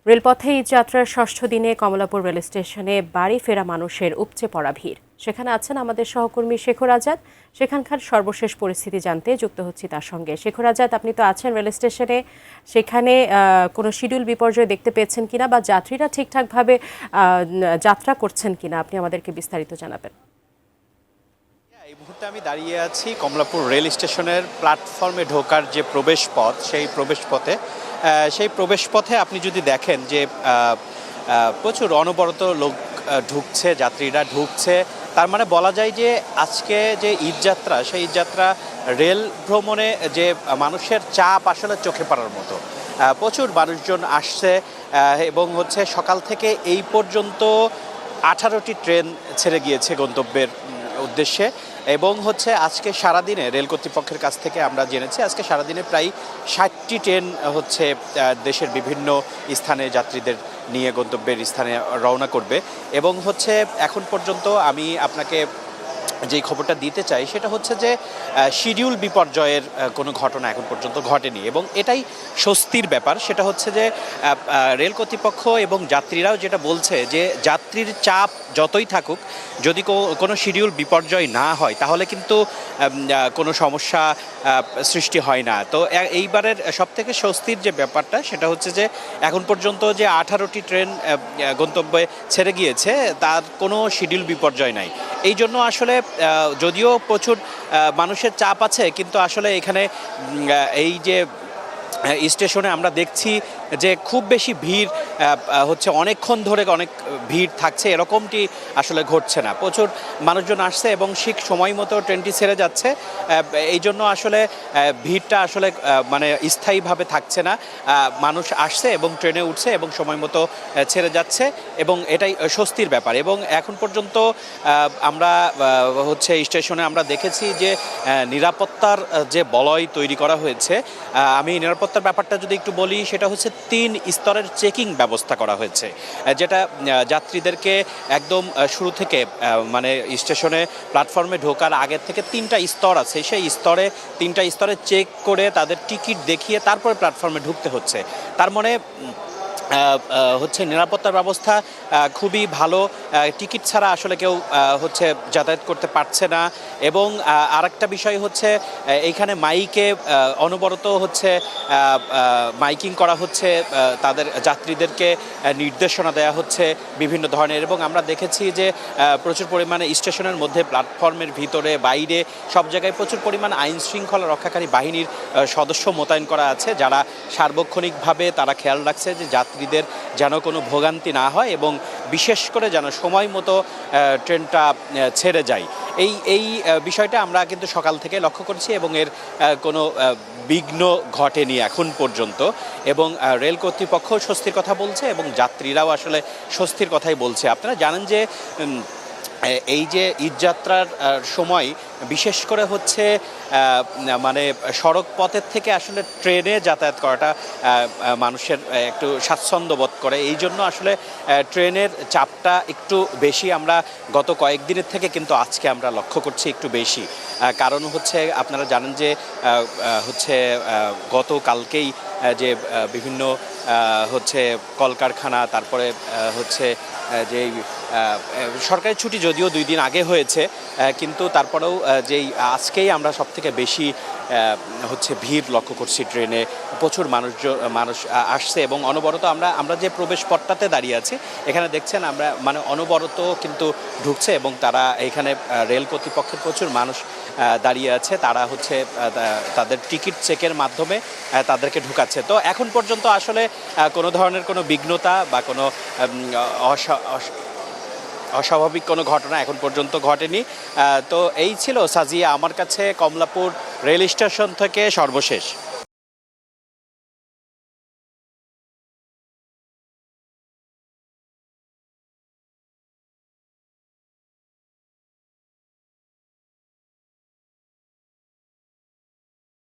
রেলপথে ঈদ যাত্রার ষষ্ঠ দিনে কমলাপুর রেল স্টেশনে বাড়ি ফেরা মানুষের উপচে পড়া ভিড়। সেখানে আছেন আমাদের সহকর্মী শেখর আজাদ। সেখানকার সর্বশেষ পরিস্থিতি জানতে যুক্ত হচ্ছি তার সঙ্গে। শেখর আজাদ, আপনি তো আছেন রেল স্টেশনে, সেখানে কোনো শিডিউল বিপর্যয় দেখতে পেয়েছেন কিনা বা যাত্রীরা ঠিকঠাকভাবে যাত্রা করছেন কিনা, আপনি আমাদেরকে বিস্তারিত জানাবেন। এই মুহূর্তে আমি দাঁড়িয়ে আছি কমলাপুর রেল স্টেশনের প্ল্যাটফর্মে ঢোকার যে প্রবেশপথ, সেই প্রবেশপথে আপনি যদি দেখেন যে প্রচুর অনবরত লোক ঢুকছে, যাত্রীরা ঢুকছে। তার মানে বলা যায় যে আজকে যে ঈদযাত্রা, সেই ঈদযাত্রা রেল ভ্রমণে যে মানুষের চাপ আসলে চোখে পড়ার মতো। প্রচুর মানুষজন আসছে এবং সকাল থেকে এই পর্যন্ত 18টি ট্রেন ছেড়ে গিয়েছে গন্তব্যের উদ্দেশ্যে। এবং আজকে সারাদিনে রেল কর্তৃপক্ষের কাছ থেকে আমরা জেনেছি আজকে সারাদিনে প্রায় 60টি ট্রেন দেশের বিভিন্ন স্থানে যাত্রীদের নিয়ে গন্তব্যের স্থানে রওনা করবে। এবং এখন পর্যন্ত আমি আপনাকে যেই খবরটা দিতে চাই সেটা যে শিডিউল বিপর্যয়ের কোনো ঘটনা এখন পর্যন্ত ঘটেনি এবং এটাই স্বস্তির ব্যাপার। সেটা যে রেল কর্তৃপক্ষ এবং যাত্রীরাও যেটা বলছে যে যাত্রীর চাপ যতই থাকুক, যদি কোনো শিডিউল বিপর্যয় না হয় তাহলে কিন্তু কোনো সমস্যা সৃষ্টি হয় না। তো এইবারের সবথেকে স্বস্তির যে ব্যাপারটা সেটা যে এখন পর্যন্ত যে 18টি ট্রেন গন্তব্যে ছেড়ে গিয়েছে তার কোনো শিডিউল বিপর্যয় নাই। এই জন্য আসলে যদিও প্রচুর মানুষের চাপ আছে, কিন্তু আসলে এখানে এই যে স্টেশনে আমরা দেখছি যে খুব বেশি ভিড় অনেকক্ষণ ধরে অনেক ভিড় থাকছে এরকমটি আসলে ঘটছে না। প্রচুর মানুষজন আসছে এবং ঠিক সময় মতো ট্রেনটি ছেড়ে যাচ্ছে। এই জন্য আসলে ভিড়টা আসলে স্থায়ীভাবে থাকছে না। মানুষ আসছে এবং ট্রেনে উঠছে এবং সময় মতো ছেড়ে যাচ্ছে এবং এটাই স্বস্তির ব্যাপার। এবং এখন পর্যন্ত আমরা স্টেশনে আমরা দেখেছি যে নিরাপত্তার যে বলয় তৈরি করা হয়েছে। আমি নিরাপত্তার ব্যাপারটা যদি একটু বলি, সেটা 3 স্তরের চেকিং ব্যবস্থা করা হয়েছে, যেটা যাত্রীদেরকে একদম শুরু থেকে স্টেশনে প্ল্যাটফর্মে ঢোকার আগের থেকে 3টা স্তর আছে, সেই 3টা স্তরে চেক করে তাদের টিকিট দেখিয়ে তারপরে প্ল্যাটফর্মে ঢুকতে হচ্ছে। তার মানে নিরাপত্তার ব্যবস্থা খুবই ভালো। টিকিট ছাড়া আসলে কেউ যাতায়াত করতে পারছে না। এবং আরেকটা বিষয় এইখানে মাইকে অনবরত মাইকিং করা হচ্ছে, তাদের যাত্রীদেরকে নির্দেশনা দেওয়া হচ্ছে বিভিন্ন ধরনের। এবং আমরা দেখেছি যে প্রচুর পরিমাণে স্টেশনের মধ্যে, প্ল্যাটফর্মের ভিতরে বাইরে সব জায়গায় প্রচুর পরিমাণ আইন শৃঙ্খলা রক্ষাকারী বাহিনীর সদস্য মোতায়েন করা আছে, যারা সার্বক্ষণিকভাবে তারা খেয়াল রাখছে যে যাত্রীদের যেন কোনো ভোগান্তি না হয় এবং বিশেষ করে যেন সময় মতো ট্রেনটা ছেড়ে যায়। এই বিষয়টা আমরা কিন্তু সকাল থেকে লক্ষ্য করছি এবং এর কোনো বিঘ্ন ঘটেনি এখন পর্যন্ত। এবং রেল কর্তৃপক্ষ স্বস্তির কথা বলছে এবং যাত্রীরাও আসলে স্বস্তির কথাই বলছে। আপনারা জানেন যে এই যে ঈদযাত্রার সময় বিশেষ করে সড়ক পথের থেকে আসলে ট্রেনে যাতায়াত করাটা মানুষের একটু স্বাচ্ছন্দ্য বোধ করে। এই জন্য আসলে ট্রেনের চাপটা একটু বেশি আমরা গত কয়েকদিনের থেকে কিন্তু আজকে আমরা লক্ষ্য করছি একটু বেশি। কারণ আপনারা জানেন যে গতকালকেই যে বিভিন্ন কলকারখানা, তারপরে যে সরকারি ছুটি যদিও 2 দিন আগে হয়েছে, কিন্তু তারপরেও আজকেই আমরা সবথেকে বেশি ভিড় লক্ষ্য করছি। ট্রেনে প্রচুর মানুষ আসছে এবং অনবরত আমরা যে প্রবেশ পথটাতে দাঁড়িয়ে আছি, এখানে দেখছেন আমরা অনবরত কিন্তু ঢুকছে এবং তারা এখানে রেল কর্তৃপক্ষের প্রচুর মানুষ দাঁড়িয়ে আছে। তারা তাদের টিকিট চেকের মাধ্যমে তাদেরকে ঢুকাচ্ছে। তো এখন পর্যন্ত আসলে কোনো ধরনের কোনো বিঘ্নতা বা কোনো অস্বাভাবিক কোনো ঘটনা এখন পর্যন্ত ঘটেনি। তো এই ছিল সাজিয়া আমার কাছে কমলাপুর রেল স্টেশন থেকে সর্বশেষ।